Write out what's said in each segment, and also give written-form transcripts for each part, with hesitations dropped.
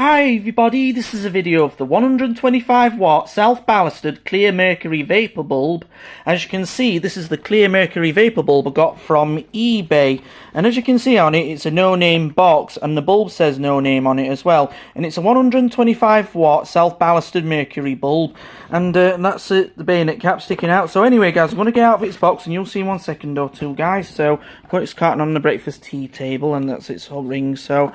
Hi everybody, this is a video of the 125 watt self-ballasted clear mercury vapor bulb. As you can see, this is the clear mercury vapor bulb I got from eBay, and as you can see on it, it's a no-name box, and the bulb says no name on it as well, and it's a 125 watt self-ballasted mercury bulb, and that's it, the bayonet cap sticking out. So anyway guys, I'm going to get out of its box and you'll see in 1 second or two guys. So I've got its carton on the breakfast tea table, and that's its whole ring. So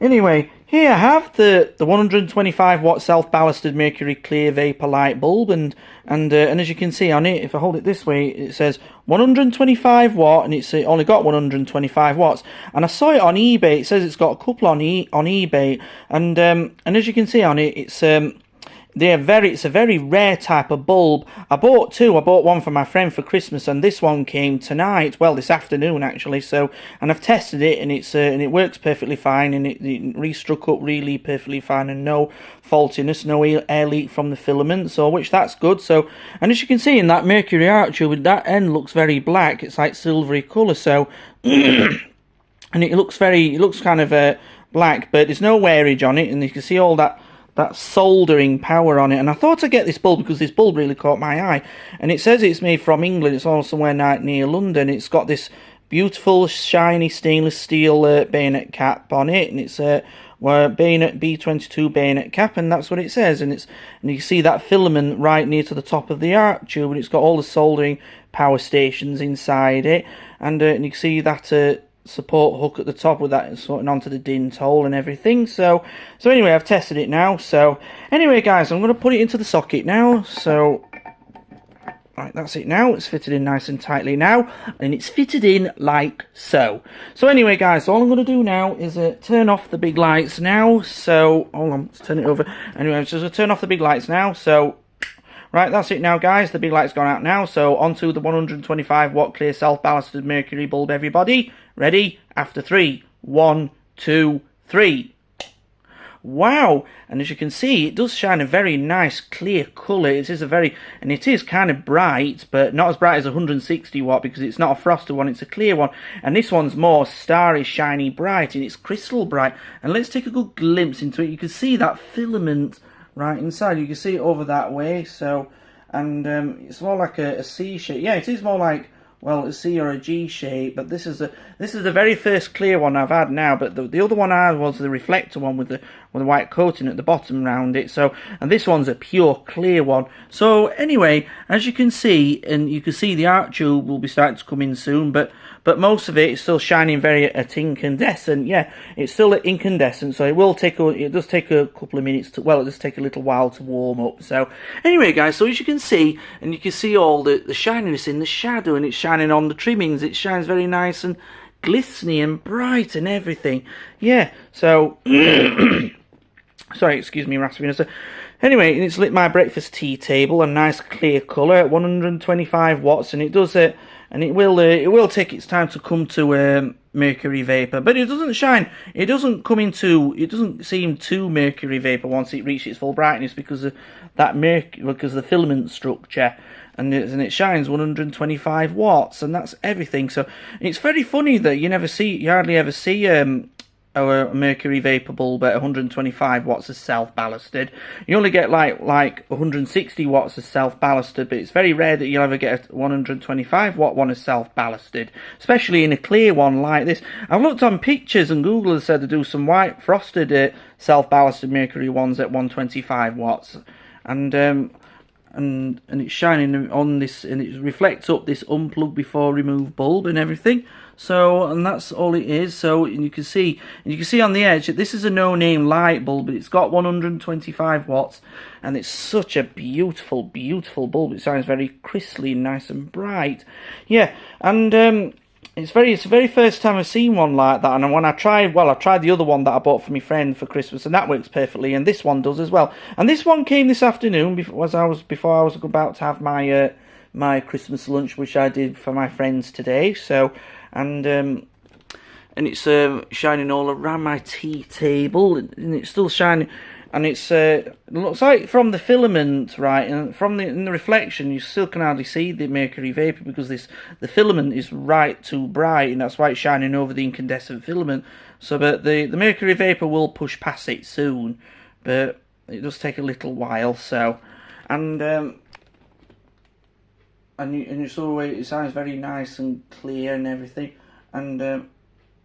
anyway, here I have the 125 watt self-ballasted mercury clear vapor light bulb, and as you can see on it, if I hold it this way, it says 125 watt, and it's only got 125 watts. And I saw it on eBay. It says it's got a couple on eBay, and as you can see on it, it's a very rare type of bulb. I bought two. I bought one for my friend for Christmas, and this one came tonight. Well, this afternoon actually. So, and I've tested it, and it works perfectly fine, and it restruck up really perfectly fine, and no faultiness, no air leak from the filament. So, which that's good. So, and as you can see in that mercury arc tube, that end looks very black. It's like silvery colour. So, and it looks kind of black, but there's no wearage on it, and you can see all that soldering power on it. And I thought I'd get this bulb because this bulb really caught my eye, and it says it's made from England. It's also somewhere near London. It's got this beautiful shiny stainless steel bayonet cap on it, and it's bayonet B22 bayonet cap, and that's what it says. And you see that filament right near to the top of the arc tube, and it's got all the soldering power stations inside it, and you can see that support hook at the top with that sorting onto the dint hole and everything. So anyway, I've tested it now. So anyway guys, I'm going to put it into the socket now. So right, that's it now. It's fitted in nice and tightly now, and it's fitted in like so. So anyway guys, all I'm going to do now is turn off the big lights now. So hold on, let's turn it over. Anyway, I'm just going to turn off the big lights now. So right, that's it now guys, the big light's gone out now. So onto the 125 watt clear self-ballasted mercury bulb, everybody. Ready? After 3, 1, 2, 3. Wow! And as you can see, it does shine a very nice clear colour. It is kind of bright, but not as bright as 160 watt because it's not a frosted one, it's a clear one. And this one's more starry, shiny, bright, and it's crystal bright. And let's take a good glimpse into it. You can see that filament right inside. You can see it over that way. So, and it's more like a C shape. Yeah, it is more like, well, a C or a G shape, but this is the very first clear one I've had now. But the other one I had was the reflector one with the white coating at the bottom around it. So, and this one's a pure clear one. So anyway, as you can see, and you can see the arc tube will be starting to come in soon, but most of it is still shining very at incandescent. Yeah, it's still at incandescent, so it does take a couple of minutes to, well, it does take a little while to warm up. So anyway guys, so as you can see, and you can see all the shininess in the shadow, and it's shining on the trimmings. It shines very nice and glistening and bright and everything. Yeah, so sorry, excuse me, raspiness. Anyway, it's lit my breakfast tea table, a nice clear colour at 125 watts, and it does it. And it will take its time to come to mercury vapor, but it doesn't shine. It doesn't seem too mercury vapor once it reaches its full brightness because of that because of the filament structure, and it shines 125 watts, and that's everything. So it's very funny that you hardly ever see a mercury vapor bulb at 125 watts as self-ballasted. You only get like 160 watts as self-ballasted, but it's very rare that you'll ever get a 125 watt one as self-ballasted, especially in a clear one like this. I've looked on pictures, and Google has said to do some white frosted self-ballasted mercury ones at 125 watts, and it's shining on this, and it reflects up this unplug before remove bulb and everything. So, and that's all it is. So, and you can see on the edge that this is a no-name light bulb, but it's got 125 watts, and it's such a beautiful, beautiful bulb. It shines very crystally, nice and bright. Yeah, and it's the very first time I've seen one like that. And when I tried the other one that I bought for my friend for Christmas, and that works perfectly, and this one does as well. And this one came this afternoon before I was about to have my my Christmas lunch, which I did for my friends today. So, and it's shining all around my tea table, and it's still shining. and it's looks like from the filament, right, and from in the reflection you still can hardly see the mercury vapor because the filament is right too bright, and that's why it's shining over the incandescent filament. So, but the mercury vapor will push past it soon, but it does take a little while. So, and you saw it sounds very nice and clear and everything, and the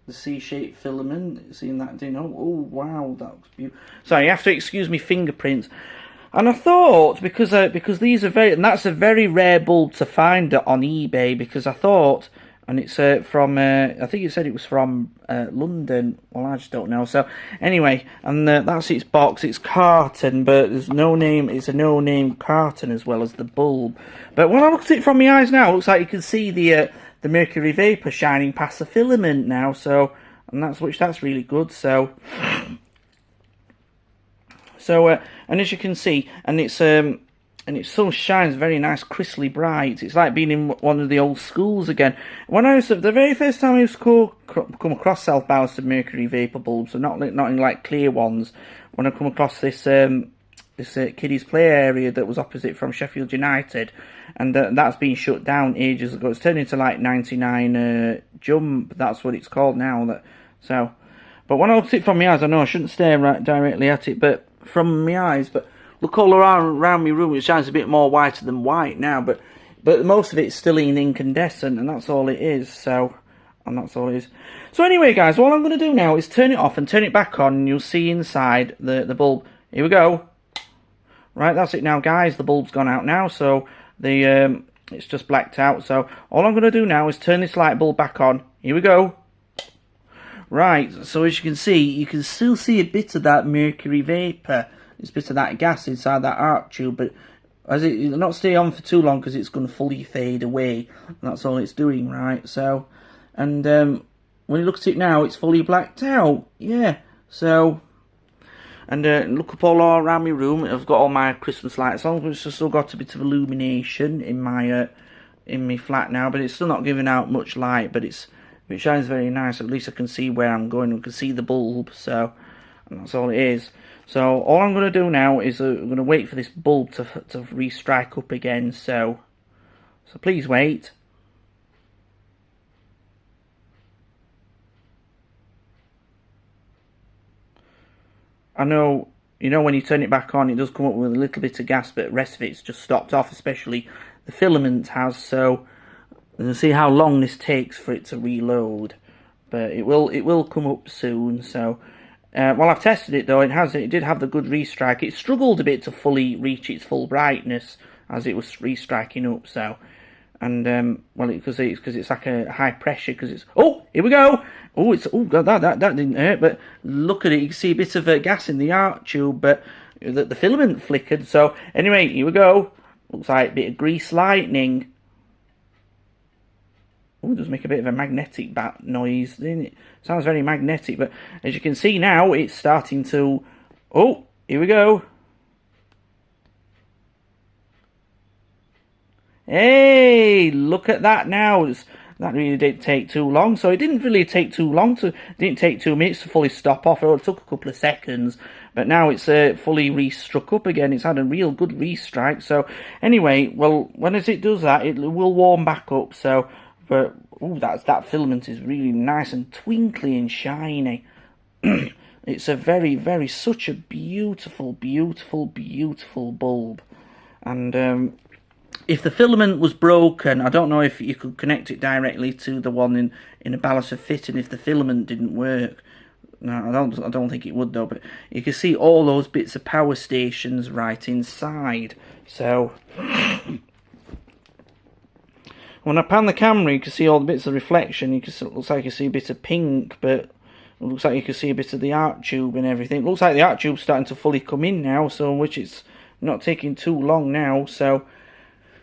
C-shaped filament, seeing that, didn't know. Oh wow, that looks beautiful. Sorry, you have to excuse me fingerprints. And I thought because these are very, and that's a very rare bulb to find on eBay, because I thought, and it's from I think it said it was from London. Well, I just don't know. So anyway, and that's its box. It's carton, but there's no name. It's a no-name carton as well as the bulb. But when I look at it from my eyes now, it looks like you can see the mercury vapor shining past the filament now. So, and that's really good. So, and as you can see, and it still shines very nice, crystally bright. It's like being in one of the old schools again. When I was the very first time I was come across self-ballasted mercury vapor bulbs, so not in like clear ones. When I come across this kiddies play area that was opposite from Sheffield United, and that's been shut down ages ago. It's turned into like 99 Jump. That's what it's called now. But when I looked at it from my eyes, I know I shouldn't stare right directly at it, but from my eyes, but. Look all around my room, it shines a bit more whiter than white now, but most of it's still in incandescent, and that's all it is. So, and that's all it is. So anyway, guys, what I'm going to do now is turn it off and turn it back on, and you'll see inside the bulb. Here we go. Right, that's it now, guys. The bulb's gone out now, so it's just blacked out. So all I'm going to do now is turn this light bulb back on. Here we go. Right, so as you can see, you can still see a bit of that mercury vapor. It's a bit of that gas inside that arc tube, but as it'll not stay on for too long because it's going to fully fade away. And that's all it's doing, right? So, and when you look at it now, it's fully blacked out. Yeah. So, and look up all around my room. I've got all my Christmas lights on. It's still got a bit of illumination in my flat now, but it's still not giving out much light. But it shines very nice. At least I can see where I'm going. I can see the bulb. So, and that's all it is. So all I'm going to do now is I'm going to wait for this bulb to re-strike up again. So please wait. I know, you know, when you turn it back on, it does come up with a little bit of gas, but the rest of it's just stopped off, especially the filament has. So you'll see how long this takes for it to reload, but it will come up soon. So. Well, I've tested it though. It did have the good restrike. It struggled a bit to fully reach its full brightness as it was restriking up. So, and well, because it's like a high pressure. Because it's here we go. God, that didn't hurt. But look at it. You can see a bit of gas in the arc tube, but the filament flickered. So anyway, here we go. Looks like a bit of grease lightning. Oh, it does make a bit of a magnetic bat noise, doesn't it? Sounds very magnetic, but as you can see now, it's starting to... Oh, here we go. Hey, look at that now. That really didn't take too long. So it didn't really take too long to... It didn't take 2 minutes to fully stop off. It took a couple of seconds. But now it's fully re-struck up again. It's had a real good restrike. So anyway, well, when as it does that, it will warm back up. So... But that filament is really nice and twinkly and shiny. It's a such a beautiful, beautiful, beautiful bulb. And if the filament was broken, I don't know if you could connect it directly to the one in a ballasted fitting if the filament didn't work. No, I don't think it would though. But you can see all those bits of power stations right inside. So. When I pan the camera, you can see all the bits of reflection. It looks like you see a bit of pink, but it looks like you can see a bit of the arc tube and everything. It looks like the arc tube's starting to fully come in now, so which it's not taking too long now. So,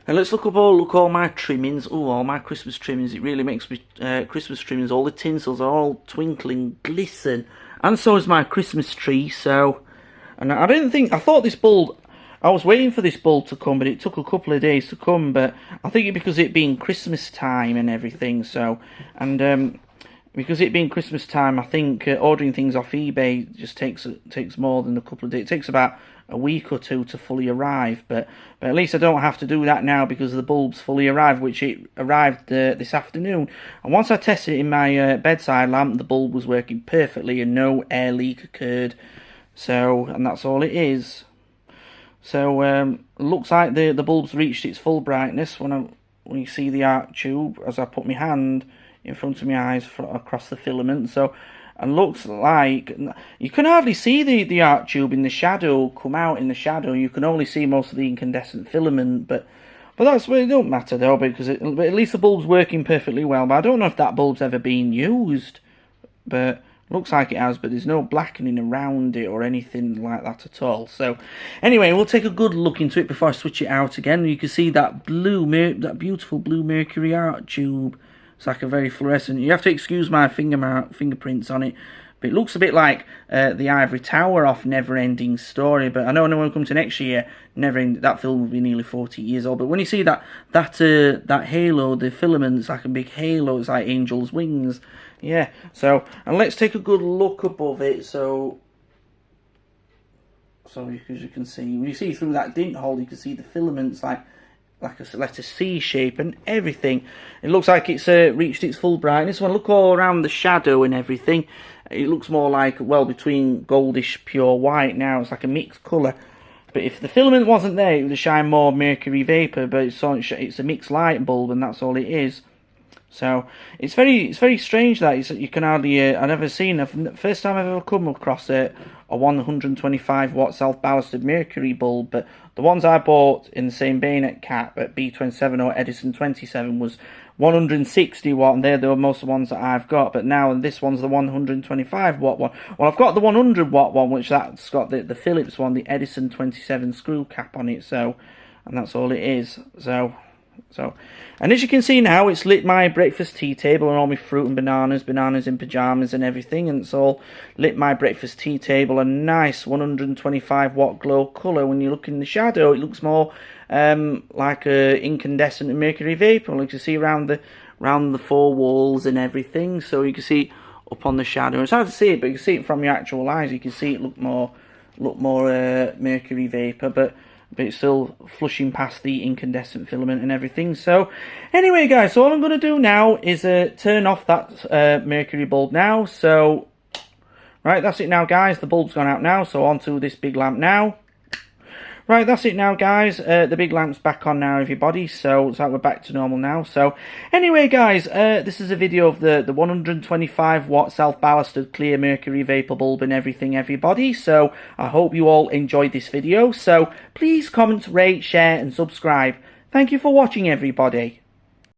and let's look all my trimmings. Oh, all my Christmas trimmings. It really makes me Christmas trimmings. All the tinsels are all twinkling, glisten, and so is my Christmas tree. So, and I thought this bulb. I was waiting for this bulb to come, but it took a couple of days to come. But I think because it being Christmas time and everything, so and because it being Christmas time, I think ordering things off eBay just takes more than a couple of days. It takes about a week or two to fully arrive, but at least I don't have to do that now because the bulb's fully arrived, which it arrived this afternoon. And once I tested it in my bedside lamp, the bulb was working perfectly and no air leak occurred. So, and that's all it is. So looks like the bulb's reached its full brightness when you see the arc tube as I put my hand in front of my eyes across the filament. So, and looks like you can hardly see the arc tube in the shadow come out in the shadow. You can only see most of the incandescent filament, but that's it don't matter though, because at least the bulb's working perfectly well. But I don't know if that bulb's ever been used, but looks like it has, but there's no blackening around it or anything like that at all. So anyway, we'll take a good look into it before I switch it out again. You can see that that beautiful blue mercury arc tube. It's like a very fluorescent. You have to excuse my fingerprints on it, but it looks a bit like the Ivory Tower off Never Ending Story. But I know when we come to next year, that film will be nearly 40 years old. But when you see that halo, the filament's like a big halo. It's like angel's wings. Yeah. So, and let's take a good look above it. So as you can see, when you see through that dint hole, you can see the filaments like a letter C shape and everything. It looks like it's reached its full brightness. When I look all around the shadow and everything, it looks more like, well, between goldish pure white now. It's like a mixed colour. But if the filament wasn't there, it would shine more mercury vapour, but it's a mixed light bulb, and that's all it is. So it's very strange that you can hardly I've never seen first time I've ever come across a 125 watt self ballasted mercury bulb. But the ones I bought in the same bayonet cap at B27 or Edison 27 was 160 watt, and they're most of the ones that I've got. But now this one's the 125 watt one. Well, I've got the 100 watt one, which that's got the Philips one, the Edison 27 screw cap on it. So, and that's all it is. So, and as you can see now, it's lit my breakfast tea table and all my fruit and bananas in pyjamas and everything, and it's all lit my breakfast tea table a nice 125 watt glow colour. When you look in the shadow, it looks more like a incandescent mercury vapour, like you see around the four walls and everything. So you can see up on the shadow. It's hard to see it, but you can see it from your actual eyes. You can see it look more mercury vapour, but it's still flushing past the incandescent filament and everything. So anyway guys, so all I'm going to do now is turn off that mercury bulb now. So right, that's it now guys, the bulb's gone out now, so onto this big lamp now. Right, that's it now guys, the big lamp's back on now everybody, so it's like we're back to normal now. So anyway guys, this is a video of the 125 watt self ballasted clear mercury vapor bulb and everything everybody. So I hope you all enjoyed this video, so please comment, rate, share and subscribe. Thank you for watching everybody.